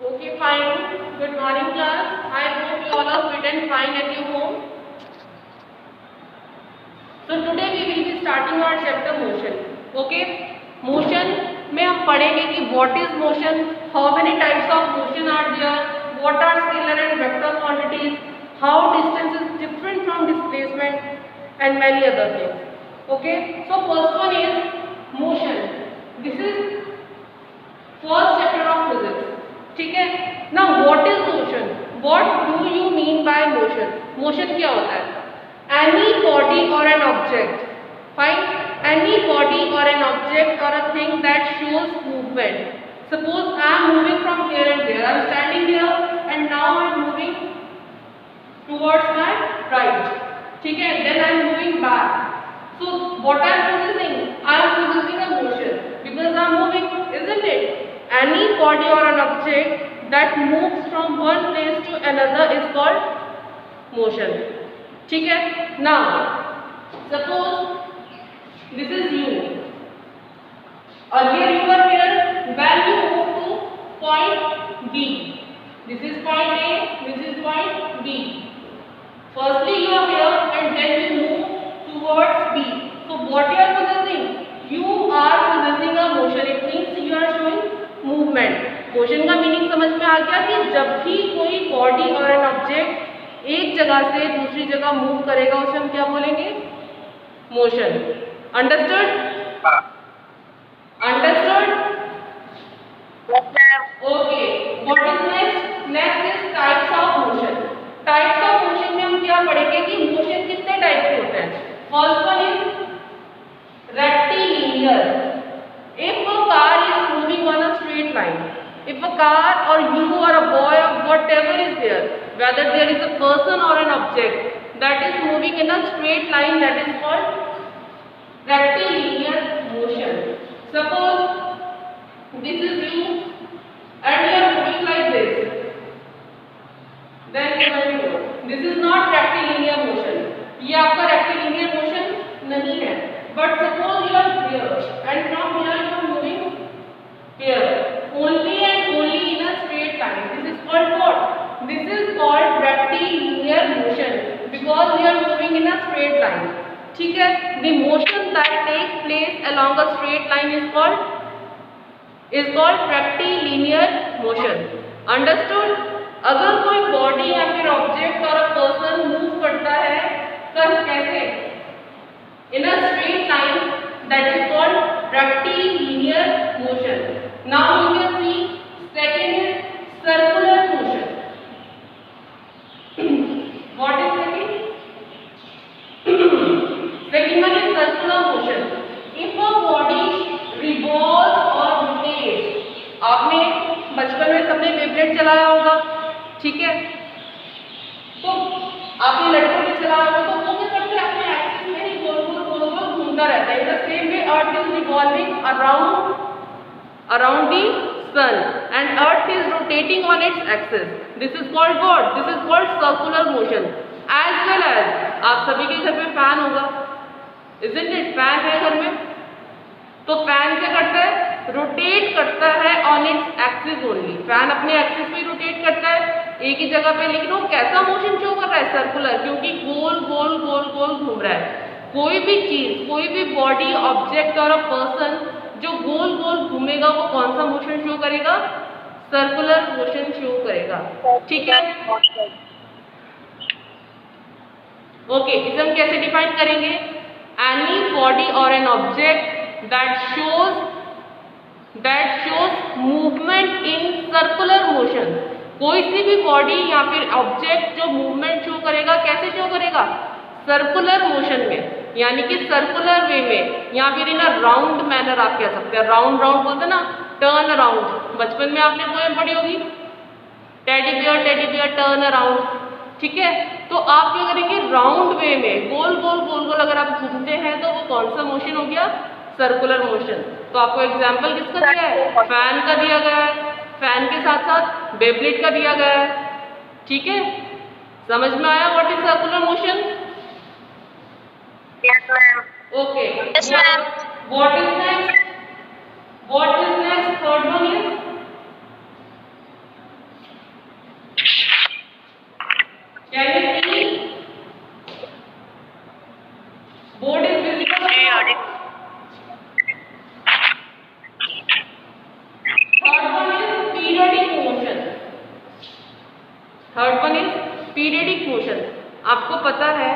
Okay, fine. Good morning, class. I hope you all are fit and fine at your home. So today we will be starting our chapter motion. Okay, motion में हम पढ़ेंगे कि what is motion, how many types of motion are there, what are scalar and vector quantities, how distance is different from displacement, and many other things. Okay, so first one is motion. This is first chapter of physics. ठीक है. Now what is motion? What do you mean by motion? Motion क्या होता है? Any body or an object. Fine. Any body or an object or a thing that shows movement. Suppose I am moving from here and there. I am standing here and now I am moving towards my right. ठीक है. Then I am moving back. So what I am possessing? I am possessing a motion because I am moving, isn't it? Any body or an object that moves from one place to another is called motion. ठीक है. Now suppose this is you. Earlier you were here. When you move to point B, this is point A, this is point B. Firstly you are here and then you move towards B. So what you are possessing? You are possessing a motion. It means you are showing movement. Motion का meaning समझ में आ गया कि जब भी कोई body और an object एक जगह से दूसरी जगह मूव करेगा उसे हम क्या बोलेंगे? Motion. Understood? Understood? Okay. What is next? Next is types of motion. Types of motion में हम क्या पढ़ेंगे कि मोशन कितने टाइप के होते हैं. First one is rectilinear. If a car is moving on a straight line, if a car or you or a boy or whatever is there, whether there is a person or an object that is moving in a straight line, that is called rectilinear motion. Suppose this is you and you are moving like this. Then this is not rectilinear motion. ये आपका rectilinear motion नहीं है. But suppose you are here and from here you are moving here only and only in a straight line. This is called what? This is called rectilinear motion because you are moving in a straight line. ठीक है. The motion that takes place along a straight line is called rectilinear motion. Understood? अगर कोई body या फिर object और a person move करता है तब कैसे? In a straight line, that is called rectilinear motion. Now you can see second is circular motion. What is second? Second one is circular motion. If a body revolves or rotates, आपने बचपन में सबने Beyblade चलाया होगा. ठीक है. तो आपने लड़कों ने चलाया होगा तो वो क्या करते हैं? अपने एक्सिस में ही गोल घूमता रहता है. In the same way, Earth is revolving around the sun, and Earth is rotating on its axis. This is called what? This is called circular motion. As well as आप सभी के घर में फैन होगा, isn't it? फैन है घर में, तो फैन क्या करता है? रोटेट करता है on its axis only. Fan अपने एक्सिस पे रोटेट करता है एक ही जगह पे, लेकिन वो कैसा मोशन शो कर रहा है? सर्कुलर, क्योंकि गोल गोल गोल गोल घूम रहा है. कोई भी चीज, कोई भी बॉडी, ऑब्जेक्ट और अ पर्सन जो गोल गोल घूमेगा वो कौन सा मोशन शो करेगा? सर्कुलर मोशन शो करेगा. ठीक है. ओके. इसे हम कैसे डिफाइन करेंगे? एनी बॉडी और an object that shows movement in circular motion. कोई सी भी बॉडी या फिर ऑब्जेक्ट जो मूवमेंट शो करेगा, कैसे शो करेगा? सर्कुलर मोशन में, यानी कि सर्कुलर वे में, या फिर इन अ राउंड मैनर आप कह सकते हैं. राउंड राउंड बोलते हैं ना, टर्न अराउंड. बचपन में आपने पोएम पढ़ी होगी, टेडी बियर टर्न अराउंड. ठीक है. तो आप क्या करेंगे? राउंड वे में गोल गोल गोल गोल अगर आप घूमते हैं तो वो कौन सा मोशन हो गया? Circular motion. तो आपको एग्जाम्पल किसका दिया है? फैन का दिया गया है. फैन के साथ साथ बेब्लेड का दिया गया है. ठीक है. समझ में आया what is circular motion? Yes, ma'am. Okay. Yes, ma'am. What is next? What is next? Third one is periodic motion, आपको पता है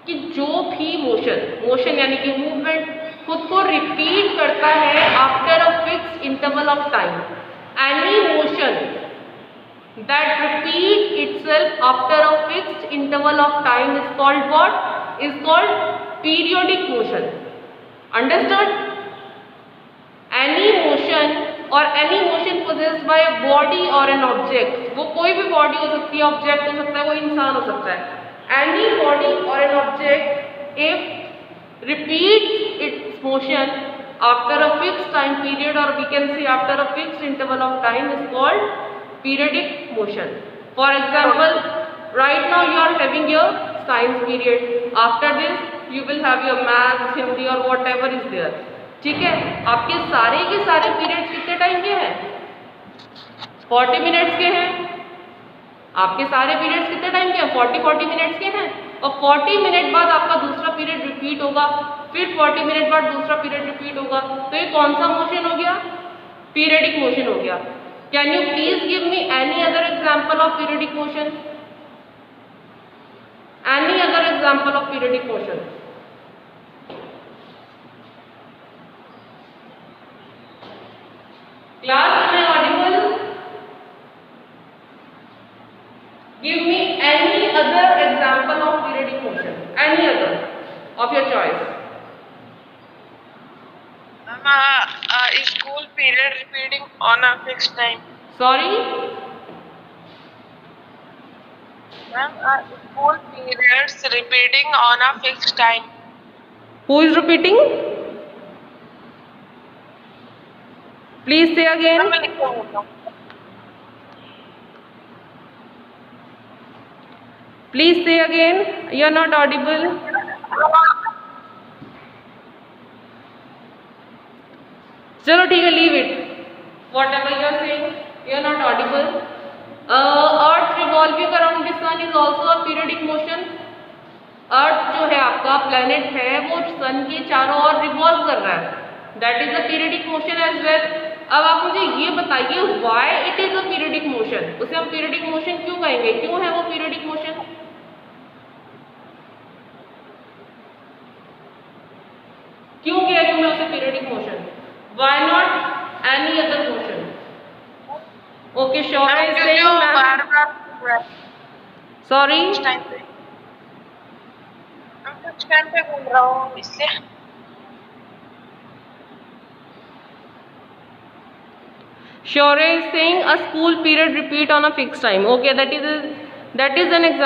कि जो भी मोशन यानी कि मूवमेंट खुद को रिपीट करता है after a fixed interval of time, any motion that repeat itself after a fixed interval of time is called what? Is called periodic motion. Understood? Any motion और any motion possessed by a body और an object, वो कोई भी body हो सकती है, object हो सकता है, कोई इंसान हो सकता है। Any body or an object if repeats its motion after a fixed time period, or we can say after a fixed interval of time, is called periodic motion. For example, right now you are having your science period. After this you will have your math, Hindi or whatever is there. ठीक है, आपके सारे के सारे periods कितने time के हैं? 40 minutes के हैं। आपके सारे पीरियड्स कितने टाइम के हैं? 40 मिनट्स के हैं। और 40 मिनट बाद आपका दूसरा पीरियड रिपीट होगा, फिर 40 मिनट बाद दूसरा पीरियड रिपीट होगा। तो ये कौन सा मोशन हो गया? पीरियडिक मोशन हो गया। Can you please give me any other example of periodic motion? Any other example of periodic motion? Class में Audible? Give me any other example of periodic motion, any other of your choice. School period repeating on a fixed time. Sorry? Ma'am, school periods repeating on a fixed time. Who is repeating? Please say again. Please say again. You are not audible. चलो ठीक है, leave it. Whatever you are saying, you are not audible. Earth revolving around the sun is also a periodic motion. Earth जो है आपका planet है, वो sun के चारों ओर revolve कर रहा है. That is a periodic motion as well. अब आप मुझे ये बताइए, why it is a periodic motion? उसे हम periodic motion क्यों कहेंगे? क्यों है वो periodic motion? क्यों कह रही हूँ मैं उसे periodic motion? Why not any other motion? Okay, sure है इससे? सॉरी, टाइम पे घूम रहा हूँ इसलिए। Sure is saying a school period repeat on a fixed time. Okay, that is an example.